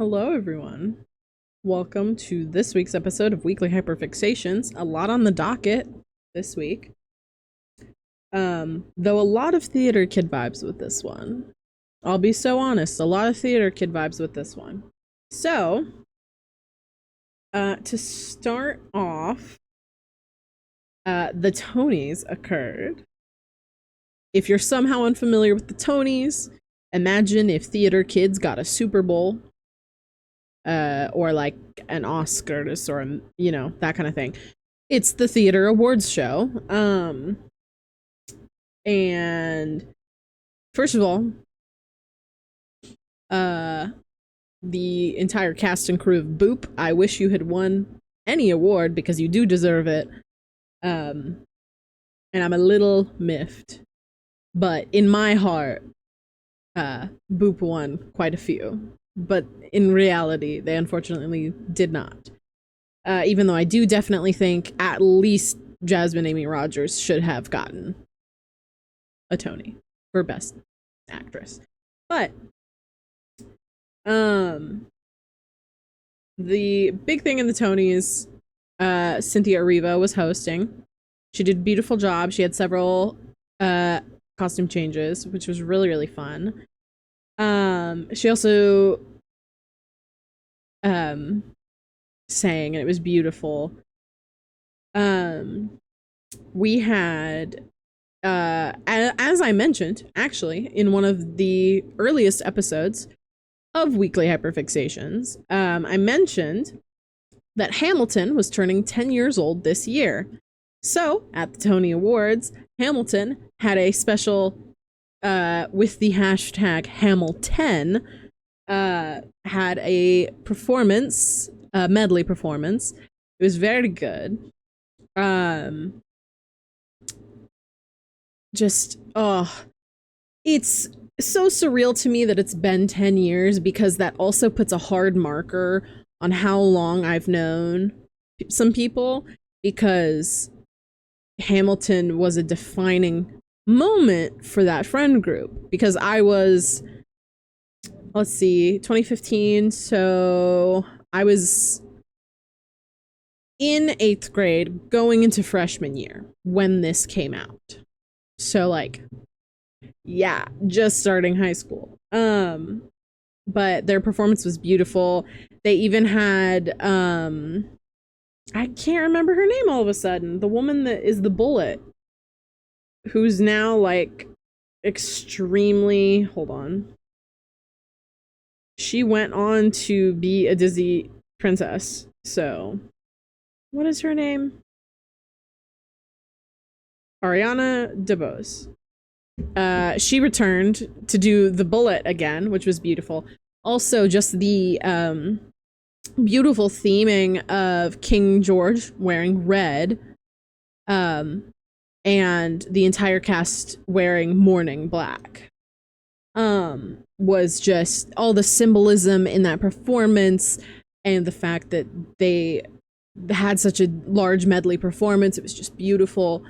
Hello, everyone. Welcome to this week's episode of Weekly Hyperfixations. A lot on the docket this week. Though a lot of theater kid vibes with this one. I'll be so honest, a lot of theater kid vibes with this one. So, to start off, the Tonys occurred. If you're somehow unfamiliar with the Tonys, imagine if theater kids got a Super Bowl. Or like an Oscars or, that kind of thing. It's the theater awards show. And first of all, the entire cast and crew of Boop, I wish you had won any award because you do deserve it. And I'm a little miffed. But in my heart, Boop won quite a few. But in reality, they unfortunately did not. Even though I do definitely think at least Jasmine Amy Rogers should have gotten a Tony for Best Actress. But the big thing in the Tonys, Cynthia Erivo was hosting. She did a beautiful job. She had several costume changes, which was really, really fun. She also sang, and it was beautiful. We had as I mentioned, actually, in one of the earliest episodes of Weekly Hyperfixations, I mentioned that Hamilten was turning 10 years old this year. So, at the Tony Awards, Hamilten had a special with the hashtag Hamilten, had a performance, a medley performance. It was very good. It's so surreal to me that it's been 10 years because that also puts a hard marker on how long I've known some people, because Hamilten was a defining moment for that friend group, because I was, let's see, 2015, so I was in 8th grade going into freshman year when this came out. So like, yeah, just starting high school. But their performance was beautiful. They even had I can't remember her name all of a sudden. The woman that is the bullet, who's now like extremely, hold on. She went on to be a Disney princess. So, what is her name? Ariana DeBose. She returned to do the bullet again, which was beautiful. Also, just the beautiful theming of King George wearing red, and the entire cast wearing mourning black. Was just all the symbolism in that performance, and the fact that they had such a large medley performance. It was just beautiful.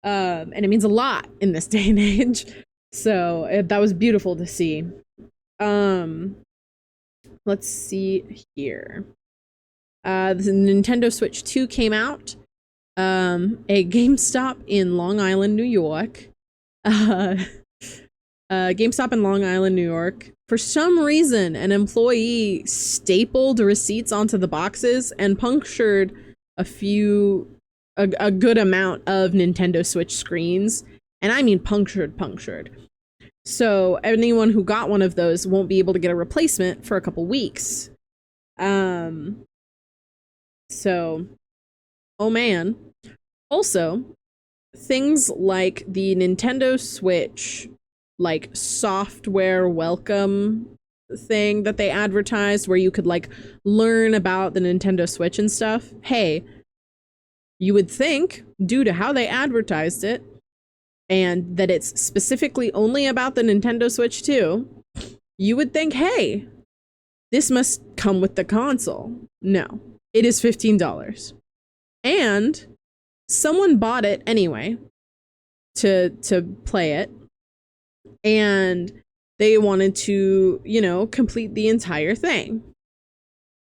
And it means a lot in this day and age. So that was beautiful to see. Let's see here. The Nintendo Switch 2 came out. A GameStop in Long Island, New York. GameStop in Long Island, New York. For some reason, an employee stapled receipts onto the boxes and punctured a good amount of Nintendo Switch screens. And I mean punctured. So anyone who got one of those won't be able to get a replacement for a couple weeks. So, oh man. Also, things like the Nintendo Switch, like, software welcome thing that they advertised, where you could like learn about the Nintendo Switch and stuff. Hey, you would think, due to how they advertised it, and that it's specifically only about the Nintendo Switch 2, you would think, hey, this must come with the console. No, it is $15. And someone bought it anyway to play it, and they wanted to, complete the entire thing.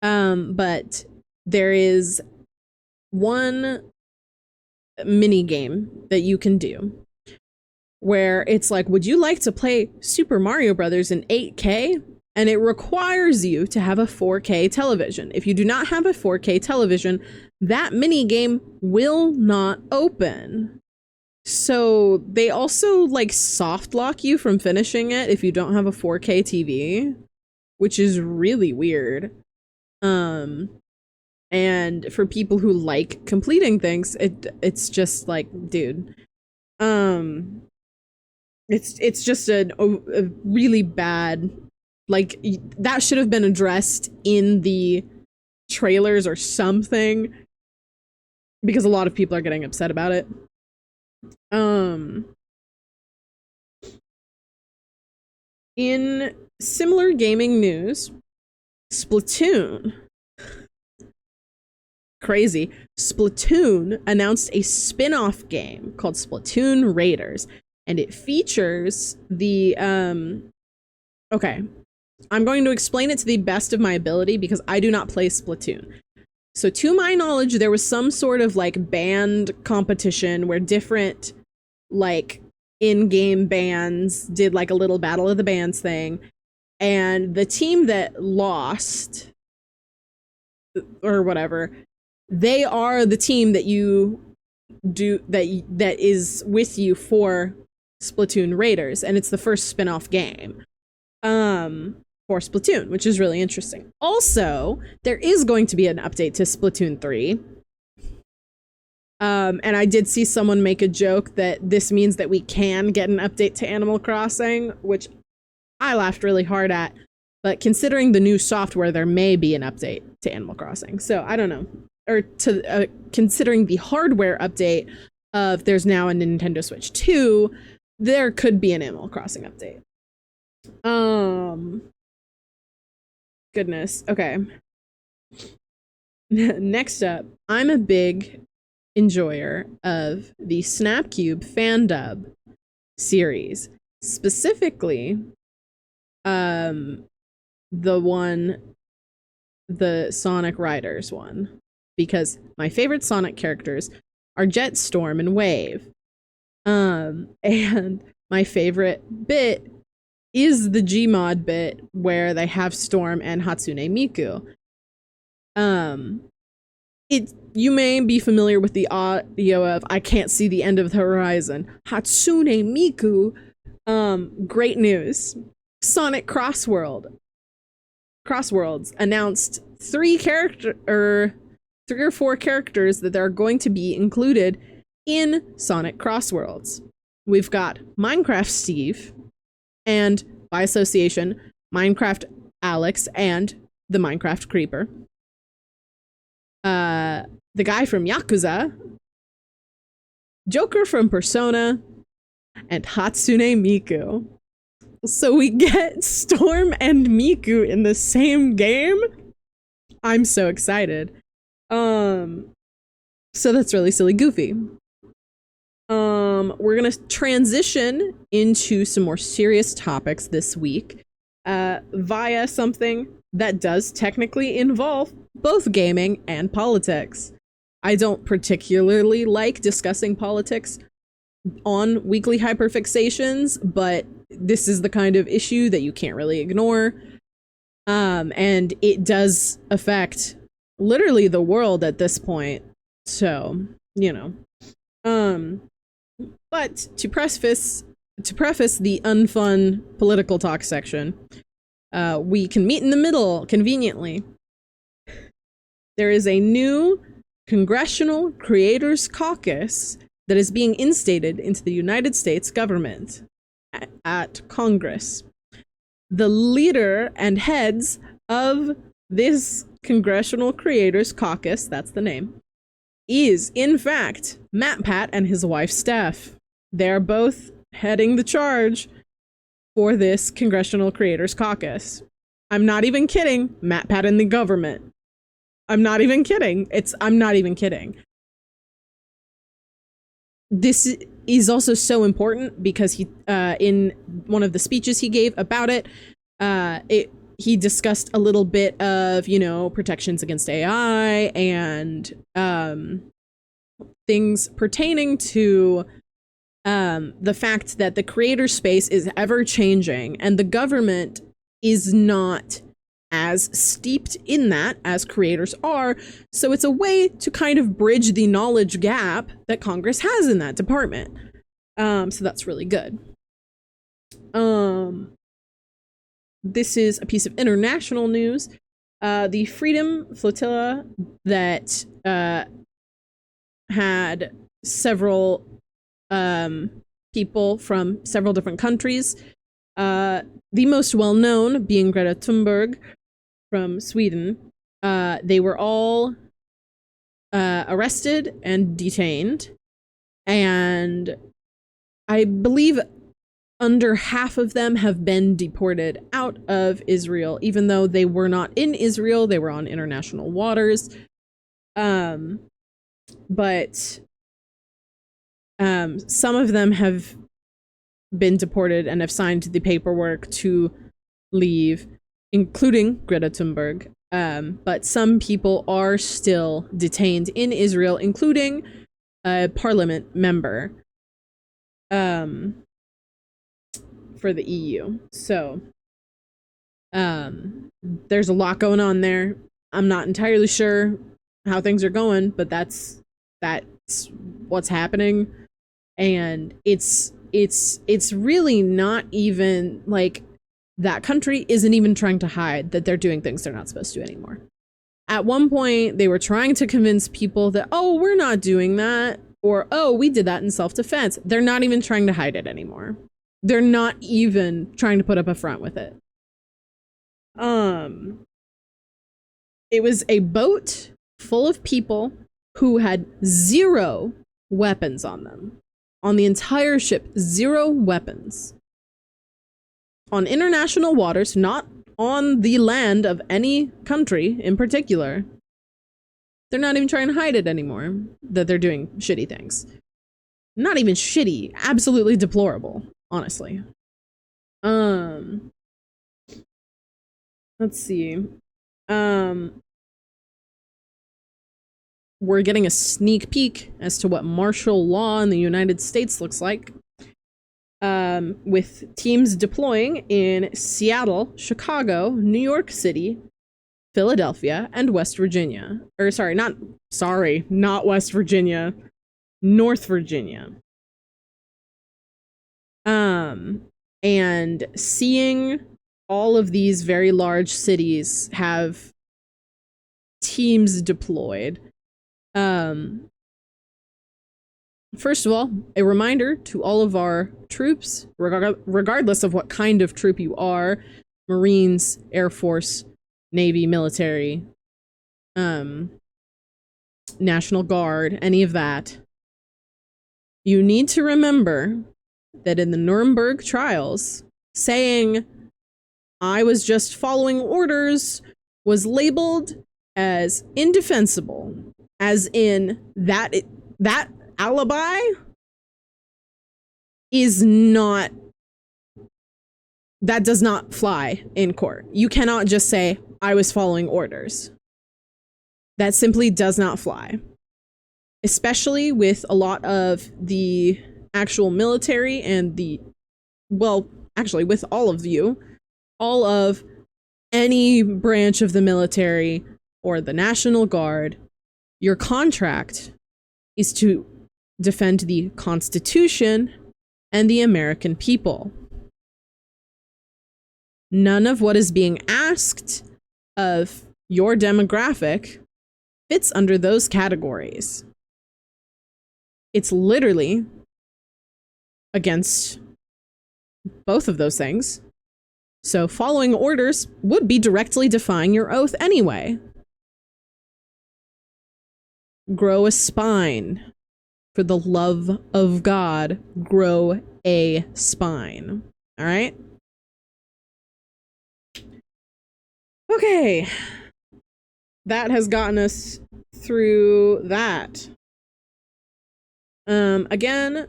But there is one mini game that you can do where it's like, would you like to play Super Mario Brothers in 8K? And it requires you to have a 4K television. If you do not have a 4K television, that mini game will not open. So they also like soft lock you from finishing it if you don't have a 4K TV, which is really weird. And for people who like completing things, it's just like, dude, it's just a really bad, like, that should have been addressed in the trailers or something, because a lot of people are getting upset about it. In similar gaming news, Splatoon. Crazy. Splatoon announced a spin-off game called Splatoon Raiders, and it features the okay, I'm going to explain it to the best of my ability because I do not play Splatoon. So to my knowledge, there was some sort of like band competition where different like in-game bands did like a little battle of the bands thing, and the team that lost or whatever, they are the team that you do that is with you for Splatoon Raiders, and it's the first spin-off game for Splatoon, which is really interesting. Also, there is going to be an update to Splatoon 3. And I did see someone make a joke that this means that we can get an update to Animal Crossing, which I laughed really hard at. But considering the new software, there may be an update to Animal Crossing. So I don't know. Or to considering the hardware update of there's now a Nintendo Switch 2, there could be an Animal Crossing update. Goodness. Okay. Next up, I'm a big enjoyer of the Snapcube Fandub series, specifically the Sonic Riders one, because my favorite Sonic characters are Jetstorm and Wave. And my favorite bit is the Gmod bit where they have Storm and Hatsune Miku. You may be familiar with the audio of I Can't See the End of the Horizon. Hatsune Miku. Great news. Sonic Crossworlds announced 3 or 4 characters that are going to be included in Sonic Crossworlds. We've got Minecraft Steve, and by association, Minecraft Alex and the Minecraft Creeper. The guy from Yakuza, Joker from Persona, and Hatsune Miku. So we get Storm and Miku in the same game? I'm so excited. So that's really silly goofy. We're gonna transition into some more serious topics this week via something that does technically involve both gaming and politics. I don't particularly like discussing politics on Weekly Hyperfixations, but this is the kind of issue that you can't really ignore. And it does affect literally the world at this point. So, you know. But to preface the unfun political talk section, we can meet in the middle conveniently. There is a new Congressional Creators Caucus that is being instated into the United States government at Congress. The leader and heads of this Congressional Creators Caucus, that's the name, is, in fact, MatPat and his wife, Steph. They're both heading the charge for this Congressional Creators Caucus. I'm not even kidding. MatPat and the government. I'm not even kidding. I'm not even kidding. This is also so important because he, in one of the speeches he gave about it, he discussed a little bit of, you know, protections against AI and things pertaining to the fact that the creator space is ever changing and the government is not as steeped in that as creators are. So it's a way to kind of bridge the knowledge gap that Congress has in that department. So that's really good. This is a piece of international news. The Freedom Flotilla that had several people from several different countries. The most well-known being Greta Thunberg from Sweden. They were all arrested and detained. And I believe under half of them have been deported out of Israel, even though they were not in Israel. They were on international waters. But some of them have been deported and have signed the paperwork to leave, including Greta Thunberg. But some people are still detained in Israel, including a parliament member for the EU. So there's a lot going on there. I'm not entirely sure how things are going, but that's what's happening. And it's really not even like that country isn't even trying to hide that they're doing things they're not supposed to anymore. At one point, they were trying to convince people that, oh, we're not doing that, or, oh, we did that in self-defense. They're not even trying to hide it anymore. They're not even trying to put up a front with it. It was a boat full of people who had 0 weapons on them. On the entire ship, 0 weapons. On international waters, not on the land of any country in particular. They're not even trying to hide it anymore, that they're doing shitty things. Not even shitty, absolutely deplorable, honestly. Let's see. We're getting a sneak peek as to what martial law in the United States looks like. With teams deploying in Seattle, Chicago, New York City, Philadelphia, and West Virginia. Or not West Virginia, North Virginia. And seeing all of these very large cities have teams deployed. First of all, a reminder to all of our troops, regardless of what kind of troop you are, Marines, Air Force, Navy, military, National Guard, any of that, you need to remember that in the Nuremberg trials, saying I was just following orders was labeled as indefensible, as in that alibi is not, that does not fly in court. You cannot just say, I was following orders. That simply does not fly. Especially with a lot of the actual military and actually with all of you, all of any branch of the military or the National Guard, your contract is to defend the Constitution and the American people. None of what is being asked of your demographic fits under those categories. It's literally against both of those things. So following orders would be directly defying your oath anyway. Grow a spine. For the love of God, grow a spine. All right? Okay. That has gotten us through that. Again,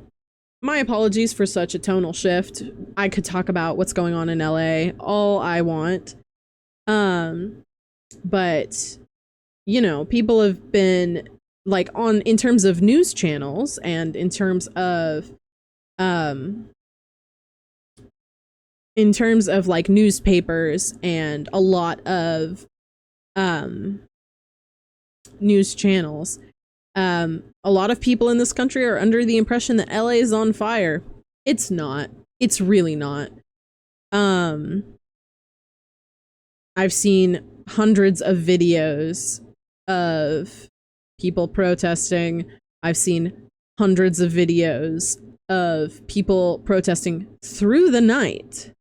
my apologies for such a tonal shift. I could talk about what's going on in LA all I want. But you know, people have been like in terms of news channels and in terms of like newspapers and a lot of news channels, a lot of people in this country are under the impression that LA is on fire. It's not. It's really not. I've seen hundreds of videos of people protesting. I've seen hundreds of videos of people protesting through the night.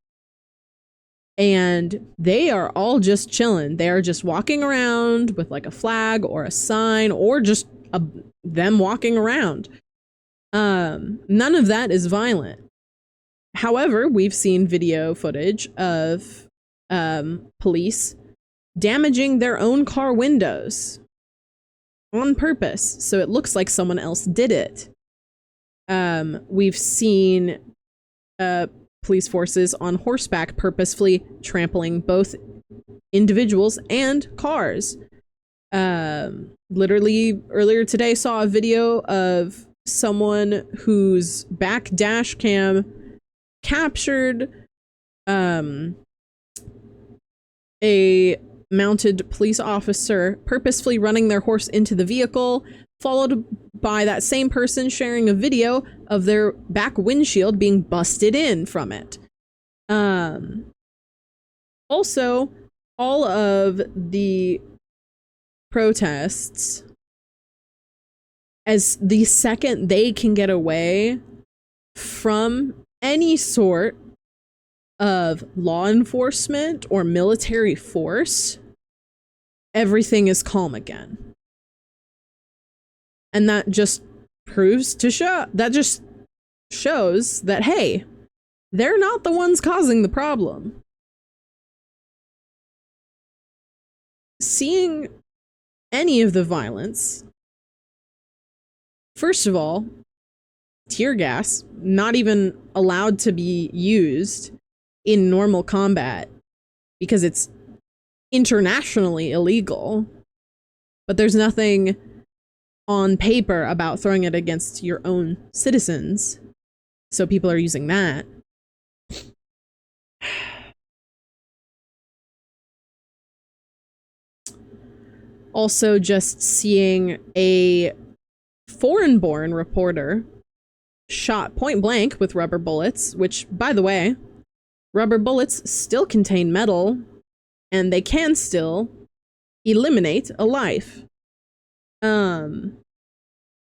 And they are all just chilling. They are just walking around with like a flag or a sign or just them walking around. None of that is violent. However, we've seen video footage of police damaging their own car windows on purpose, so it looks like someone else did it. We've seen police forces on horseback purposefully trampling both individuals and cars. Literally earlier today saw a video of someone whose back dash cam captured a mounted police officer purposefully running their horse into the vehicle, followed by that same person sharing a video of their back windshield being busted in from it. Also, all of the protests, as the second they can get away from any sort of law enforcement or military force, everything is calm again. And that just proves to show, that just shows that, hey, they're not the ones causing the problem. Seeing any of the violence, first of all, tear gas, not even allowed to be used in normal combat because it's internationally illegal, but there's nothing on paper about throwing it against your own citizens, so people are using that. Also, just seeing a foreign-born reporter shot point blank with rubber bullets, which, by the way, rubber bullets still contain metal, and they can still eliminate a life.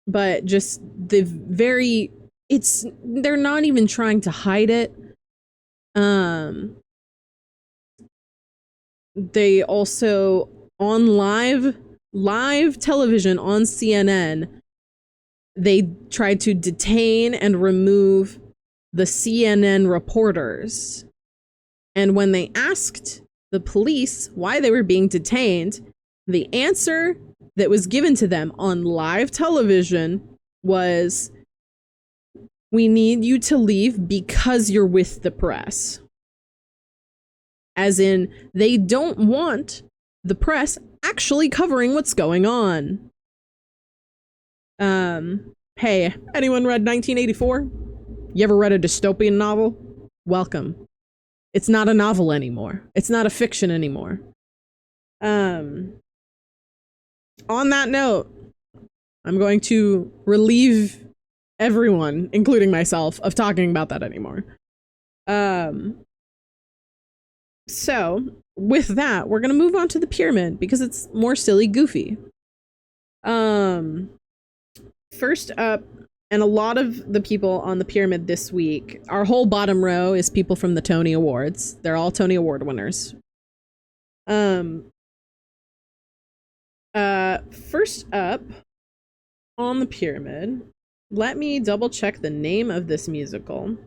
But just the very, they're not even trying to hide it. They also, on live television on CNN, they tried to detain and remove the CNN reporters. And when they asked the police why they were being detained, the answer that was given to them on live television was, "We need you to leave because you're with the press." As in, they don't want the press actually covering what's going on. Hey, anyone read 1984? You ever read a dystopian novel? Welcome. It's not a novel anymore. It's not a fiction anymore. On that note, I'm going to relieve everyone, including myself, of talking about that anymore. So, with that, we're going to move on to the pyramid because it's more silly goofy. First up, and a lot of the people on the pyramid this week, our whole bottom row is people from the Tony Awards. They're all Tony Award winners. First up on the pyramid, let me double check the name of this musical.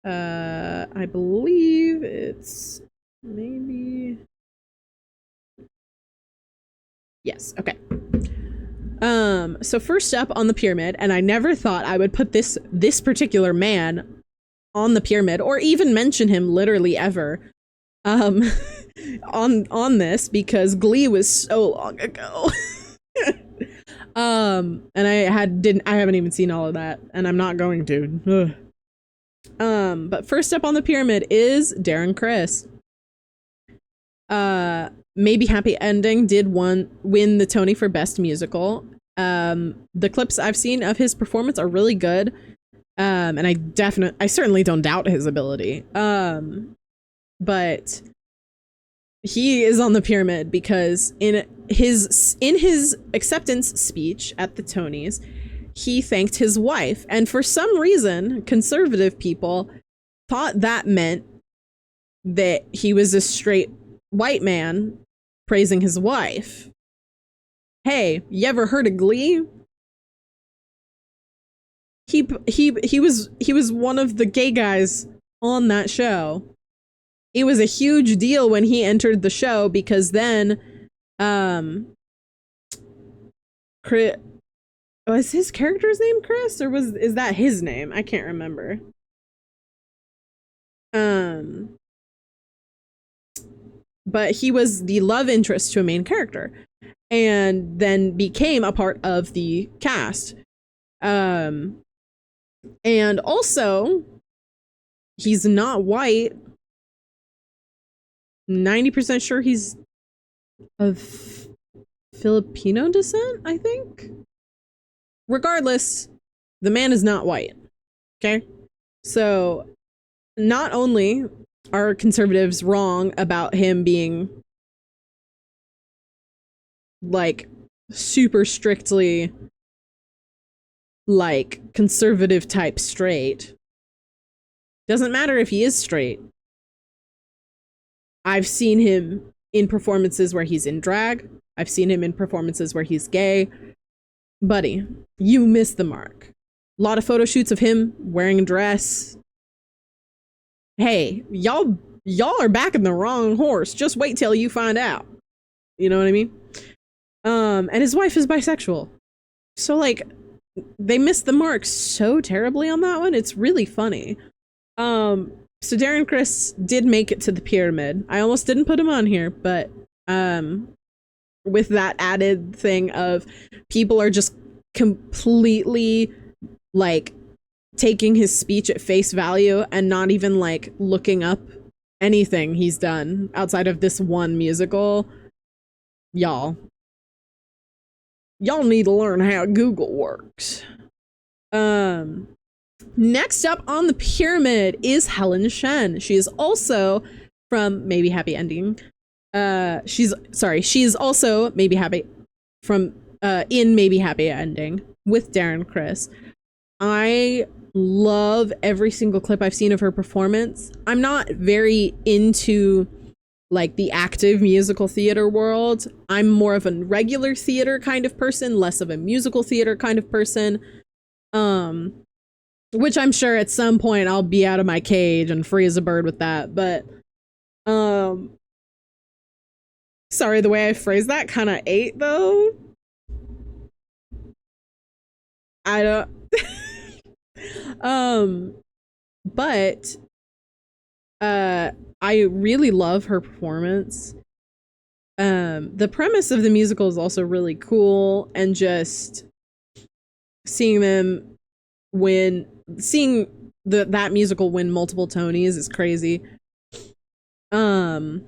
I believe it's maybe... Yes, okay. So first up on the pyramid, and I never thought I would put this particular man on the pyramid, or even mention him literally ever. um on this because Glee was so long ago. And I haven't even seen all of that, and I'm not going to. Ugh. But first up on the pyramid is Darren Criss. Maybe Happy Ending did win the Tony for Best Musical. The clips I've seen of his performance are really good. And I certainly don't doubt his ability. But he is on the pyramid because in his acceptance speech at the Tonys, he thanked his wife, and for some reason, conservative people thought that meant that he was a straight white man praising his wife. Hey, you ever heard of Glee? He was one of the gay guys on that show. It was a huge deal when he entered the show because then was his character's name Chris, or is that his name? I can't remember. But he was the love interest to a main character and then became a part of the cast. And also, he's not white. 90% sure he's of Filipino descent, I think. Regardless, the man is not white. Okay? So, not only are conservatives wrong about him being like super strictly like conservative type straight. Doesn't matter if he is straight. I've seen him in performances where he's in drag. I've seen him in performances where he's gay. Buddy, you missed the mark. A lot of photo shoots of him wearing a dress. Hey, y'all are backing the wrong horse. Just wait till you find out. You know what I mean? And his wife is bisexual. So like they missed the mark so terribly on that one. It's really funny. So Darren Criss did make it to the pyramid. I almost didn't put him on here, but with that added thing of people are just completely like taking his speech at face value and not even like looking up anything he's done outside of this one musical. Y'all need to learn how Google works. Next up on the pyramid is Helen Shen. She is also from Maybe Happy Ending. She's also Maybe Happy from in Maybe Happy Ending with Darren Criss. I love every single clip I've seen of her performance. I'm not very into like the active musical theater world. I'm more of a regular theater kind of person, less of a musical theater kind of person. Which I'm sure at some point I'll be out of my cage and free as a bird with that. But sorry, the way I phrased that kind of ate though. I don't but I really love her performance. The premise of the musical is also really cool, and just seeing that musical win multiple Tonys is crazy. I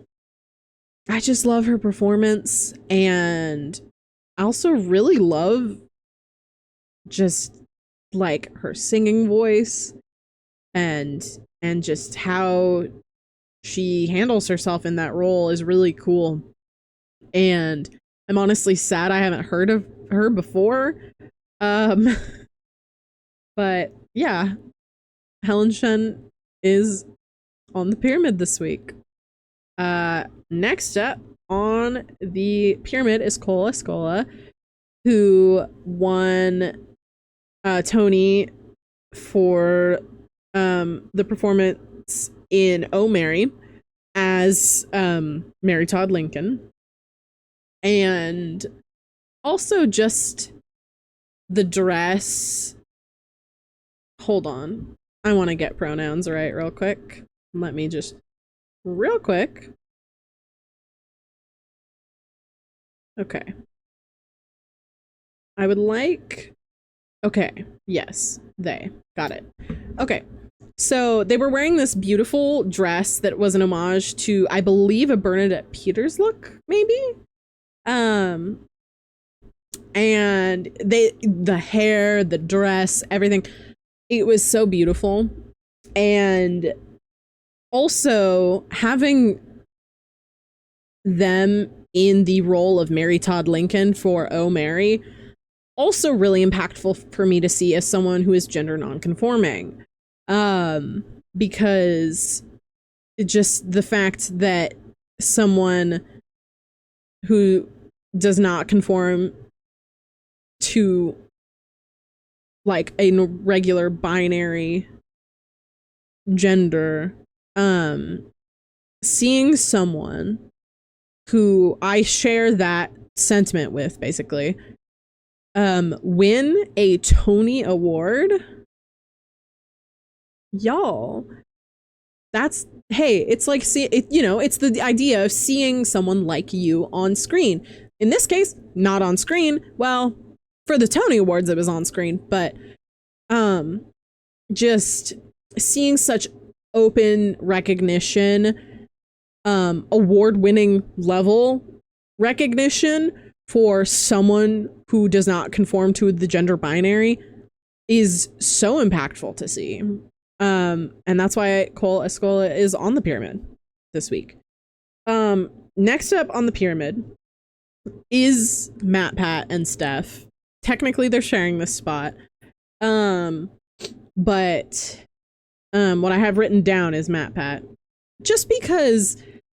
just love her performance, and I also really love just like her singing voice and just how she handles herself in that role is really cool. And I'm honestly sad I haven't heard of her before. But yeah, Helen Shen is on the pyramid this week. Next up on the pyramid is Cola Scola, who won Tony for the performance in Oh Mary as Mary Todd Lincoln. And also just the dress. Hold on. I want to get pronouns right real quick. Let me just real quick. Okay. I would like... Okay, yes, they. Got it. Okay, so they were wearing this beautiful dress that was an homage to, I believe, a Bernadette Peters look, maybe? And the hair, the dress, everything, it was so beautiful. And also having them in the role of Mary Todd Lincoln for Oh Mary, also really impactful for me to see as someone who is gender nonconforming. Because just the fact that someone who does not conform to like a regular binary gender, seeing someone who I share that sentiment with, basically, win a Tony Award, y'all, that's, hey, it's like, it's the idea of seeing someone like you on screen. In this case, not on screen. Well, for the Tony Awards, it was on screen, but just seeing such open recognition, award-winning level recognition for someone who does not conform to the gender binary is so impactful to see. And that's why Cole Escola is on the pyramid this week. Next up on the pyramid is Matt, Pat, and Steph. Technically, they're sharing this spot. But what I have written down is Matt, Pat. Just because,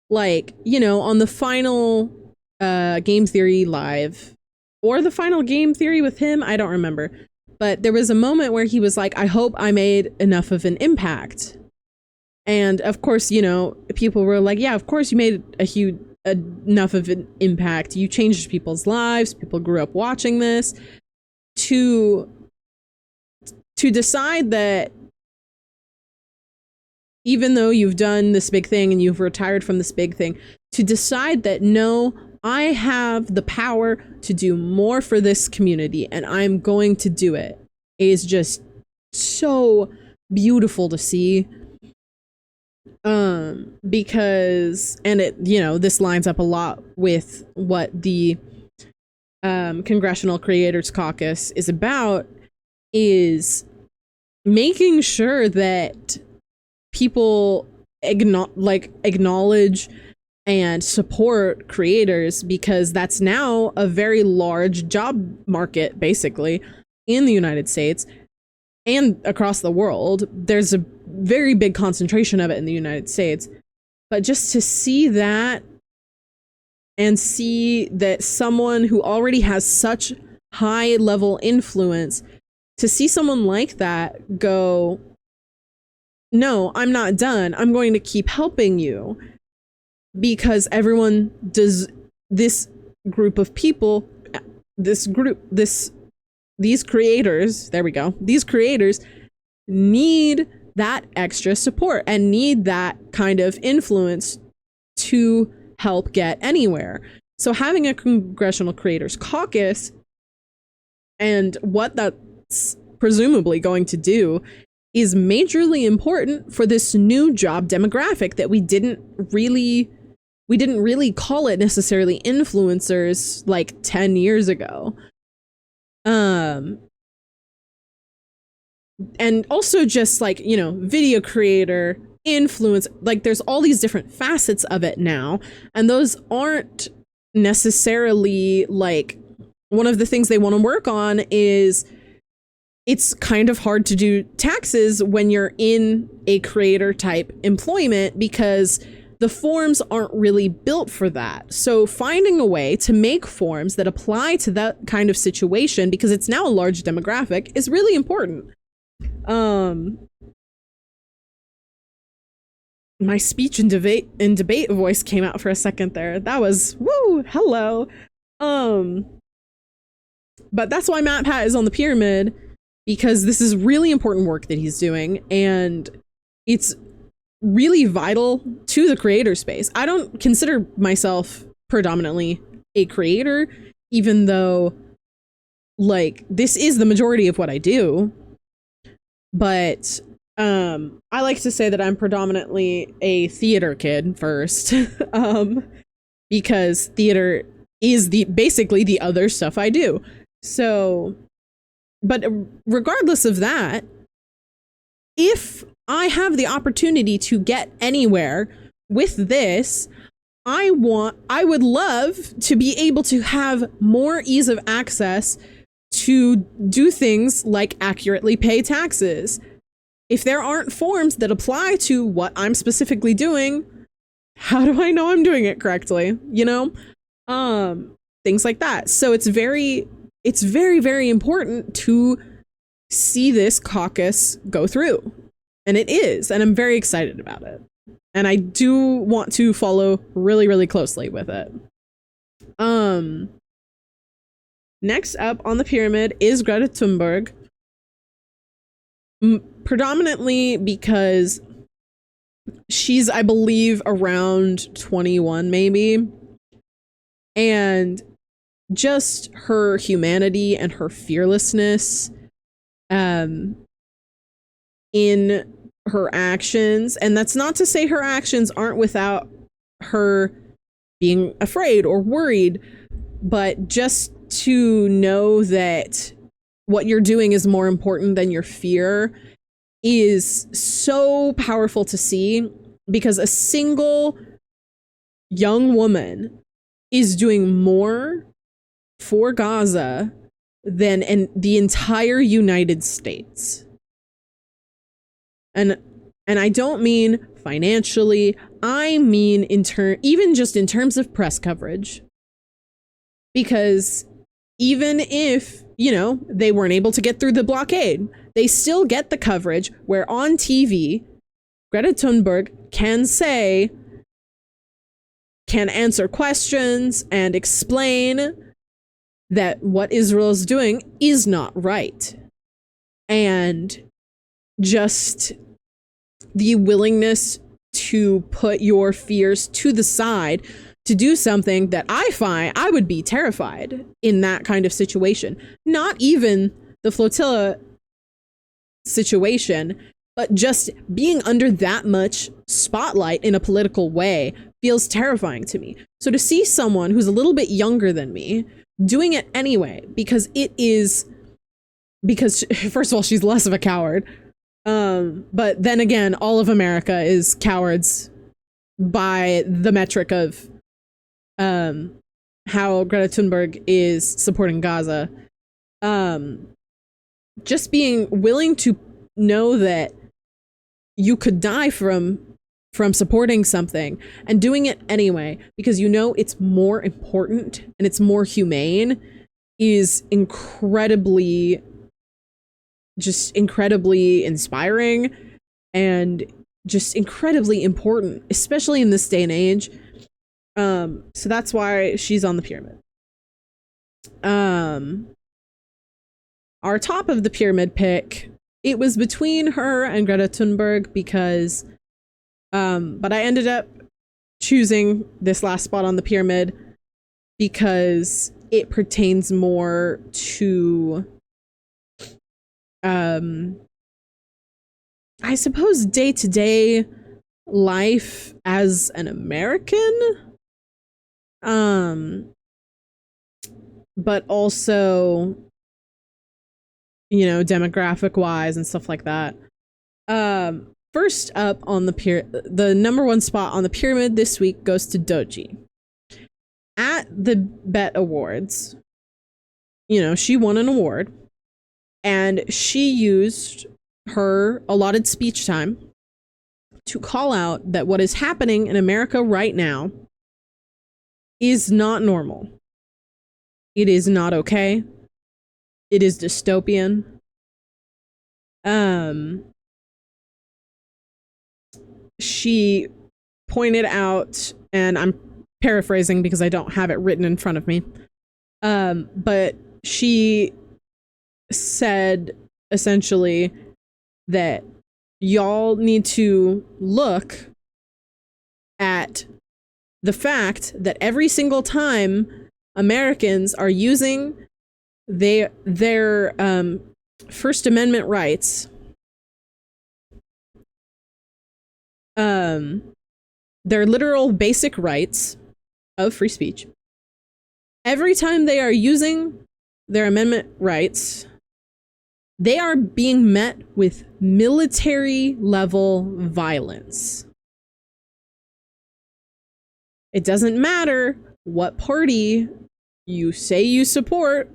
like, on the final Game Theory Live, or the final Game Theory with him, I don't remember. But there was a moment where he was like, I hope I made enough of an impact. And of course, people were like, yeah, of course you made enough of an impact. You changed people's lives. People grew up watching this. To decide that even though you've done this big thing and you've retired from this big thing, to decide that, no, I have the power to do more for this community and I'm going to do it, is just so beautiful to see. Because, and it, this lines up a lot with what the Congressional Creators Caucus is about, is making sure that people acknowledge and support creators, because that's now a very large job market, basically, in the United States and across the world. There's a very big concentration of it in the United States. But just to see that, and see that someone who already has such high level influence, to see someone like that go, no, I'm not done. I'm going to keep helping you. Because everyone does, this group of people, these creators, there we go, these creators need that extra support and need that kind of influence to help get anywhere. So having a Congressional Creators Caucus, and what that's presumably going to do, is majorly important for this new job demographic that we didn't really call it necessarily influencers like 10 years ago. And also just like, video creator, influence, like there's all these different facets of it now. And those aren't necessarily, like, one of the things they want to work on is, it's kind of hard to do taxes when you're in a creator type employment, because the forms aren't really built for that. So finding a way to make forms that apply to that kind of situation, because it's now a large demographic, is really important. My speech and debate voice came out for a second there. That was, woo, hello. But that's why Matt Pat is on the pyramid, because this is really important work that he's doing, and it's really vital to the creator space. I don't consider myself predominantly a creator, even though like this is the majority of what I do. But I like to say that I'm predominantly a theater kid first, because theater is basically the other stuff I do. So, but regardless of that, if I have the opportunity to get anywhere with this, I would love to be able to have more ease of access to do things like accurately pay taxes. If there aren't forms that apply to what I'm specifically doing, how do I know I'm doing it correctly? You know, things like that. So it's very, very important to see this caucus go through. And it is, and I'm very excited about it. And I do want to follow really, really closely with it. Next up on the pyramid is Greta Thunberg. Predominantly because she's, I believe, around 21 maybe. And just her humanity and her fearlessness in her actions. And that's not to say her actions aren't without her being afraid or worried, but just to know that what you're doing is more important than your fear is so powerful to see, because a single young woman is doing more for Gaza than the entire United States. And I don't mean financially, I mean even just in terms of press coverage. Because even if, you know, they weren't able to get through the blockade, they still get the coverage where on TV, Greta Thunberg can answer questions and explain that what Israel is doing is not right. And just the willingness to put your fears to the side to do something that I find I would be terrified in that kind of situation. Not even the flotilla situation, but just being under that much spotlight in a political way feels terrifying to me. So to see someone who's a little bit younger than me doing it anyway, because first of all, she's less of a coward. But then again, all of America is cowards by the metric of how Greta Thunberg is supporting Gaza. Just being willing to know that you could die from supporting something and doing it anyway because you know it's more important and it's more humane is incredibly inspiring and just incredibly important, especially in this day and age. So that's why she's on the pyramid. Our top of the pyramid pick, it was between her and Greta Thunberg because but I ended up choosing this last spot on the pyramid because it pertains more to I suppose day-to-day life as an American, but also, you know, demographic wise and stuff like that. First up on the number one spot on the pyramid this week goes to Doji. At the BET Awards, you know, she won an award and she used her allotted speech time to call out that what is happening in America right now is not normal. It is not okay. It is dystopian. She pointed out, and I'm paraphrasing because I don't have it written in front of me, but she said essentially that y'all need to look at the fact that every single time Americans are using their First Amendment rights, their literal basic rights of free speech, every time they are using their amendment rights, they are being met with military level violence. It doesn't matter what party you say you support.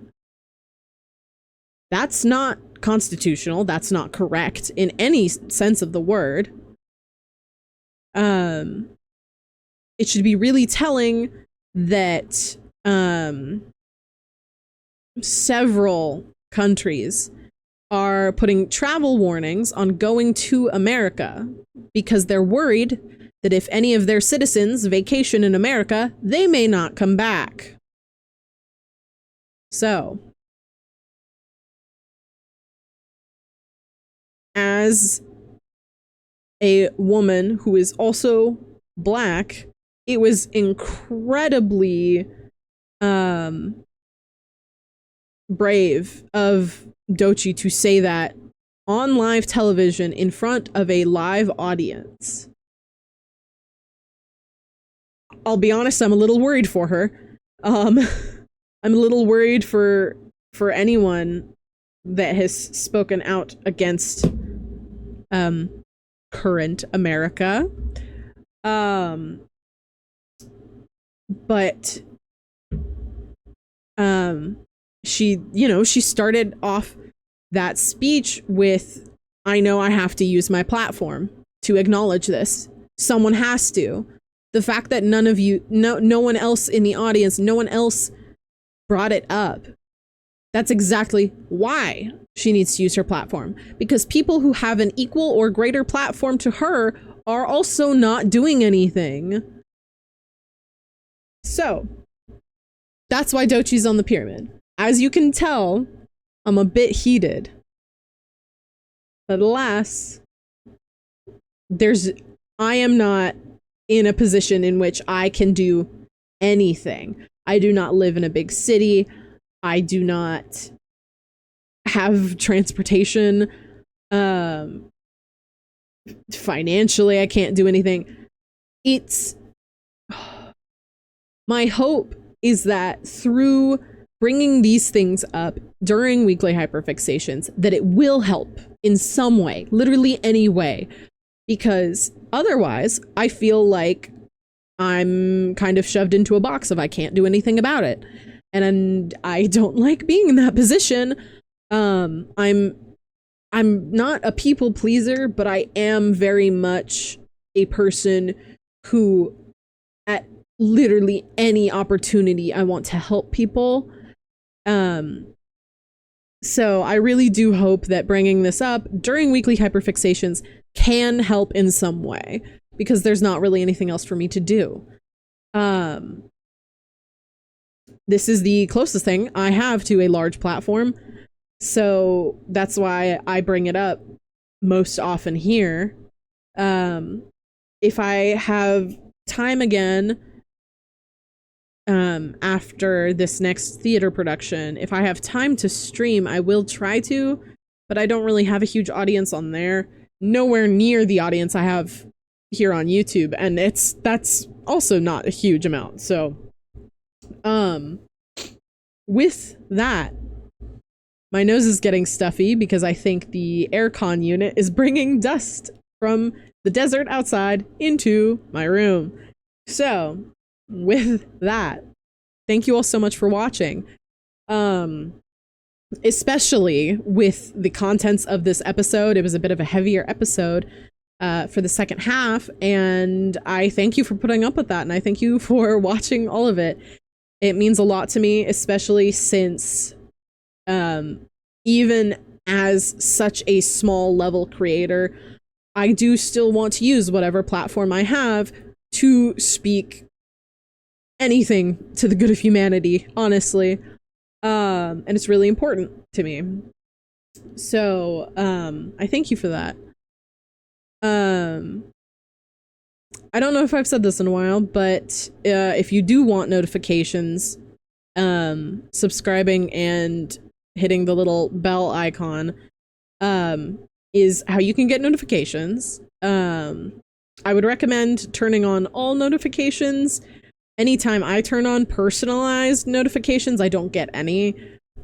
That's not constitutional. That's not correct in any sense of the word. It should be really telling that several countries are putting travel warnings on going to America because they're worried that if any of their citizens vacation in America, they may not come back. So, as a woman who is also Black, it was incredibly brave of Doechii to say that on live television in front of a live audience. I'll be honest, I'm a little worried for her. I'm a little worried for anyone that has spoken out against current America. But she started off that speech with, I know I have to use my platform to acknowledge this. Someone has to. The fact that none of you, no one else in the audience, no one else brought it up. That's exactly why she needs to use her platform. Because people who have an equal or greater platform to her are also not doing anything. So, that's why Doechii's on the pyramid. As you can tell, I'm a bit heated. But alas, I am not in a position in which I can do anything. I do not live in a big city. I do not have transportation. Financially, I can't do anything. My hope is that through bringing these things up during Weekly Hyperfixations, that it will help in some way, literally any way, because otherwise I feel like I'm kind of shoved into a box if I can't do anything about it. And I don't like being in that position. I'm not a people pleaser, but I am very much a person who, at literally any opportunity, I want to help people. So I really do hope that bringing this up during Weekly Hyperfixations can help in some way, because there's not really anything else for me to do. This is the closest thing I have to a large platform, so that's why I bring it up most often here. If I have time again, after this next theater production, if I have time to stream, I will try to, but I don't really have a huge audience on there. Nowhere near the audience I have here on YouTube, and that's also not a huge amount. So, with that, my nose is getting stuffy because I think the aircon unit is bringing dust from the desert outside into my room. So, with that, thank you all so much for watching. Especially with the contents of this episode. It was a bit of a heavier episode for the second half, and I thank you for putting up with that, and I thank you for watching all of it. It means a lot to me, especially since even as such a small level creator, I do still want to use whatever platform I have to speak anything to the good of humanity, honestly. And it's really important to me. So, I thank you for that. I don't know if I've said this in a while, but if you do want notifications, subscribing and hitting the little bell icon is how you can get notifications. I would recommend turning on all notifications. Anytime I turn on personalized notifications, I don't get any.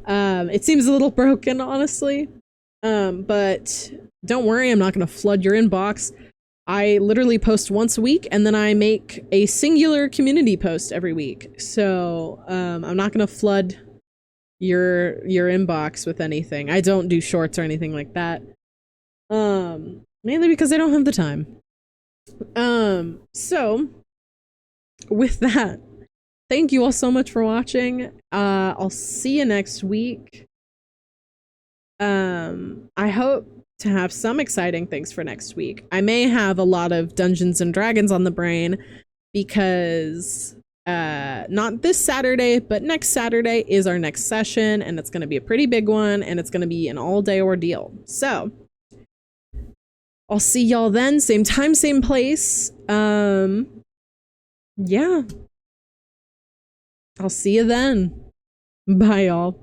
It seems a little broken, honestly. But don't worry, I'm not going to flood your inbox. I literally post once a week, and then I make a singular community post every week. So I'm not going to flood your inbox with anything. I don't do shorts or anything like that. Mainly because I don't have the time. So with that, thank you all so much for watching. I'll see you next week. I hope to have some exciting things for next week. I may have a lot of Dungeons and Dragons on the brain because not this Saturday, but next Saturday is our next session, and it's going to be a pretty big one, and it's going to be an all-day ordeal. So I'll see y'all then, same time, same place. Yeah. I'll see you then. Bye, y'all.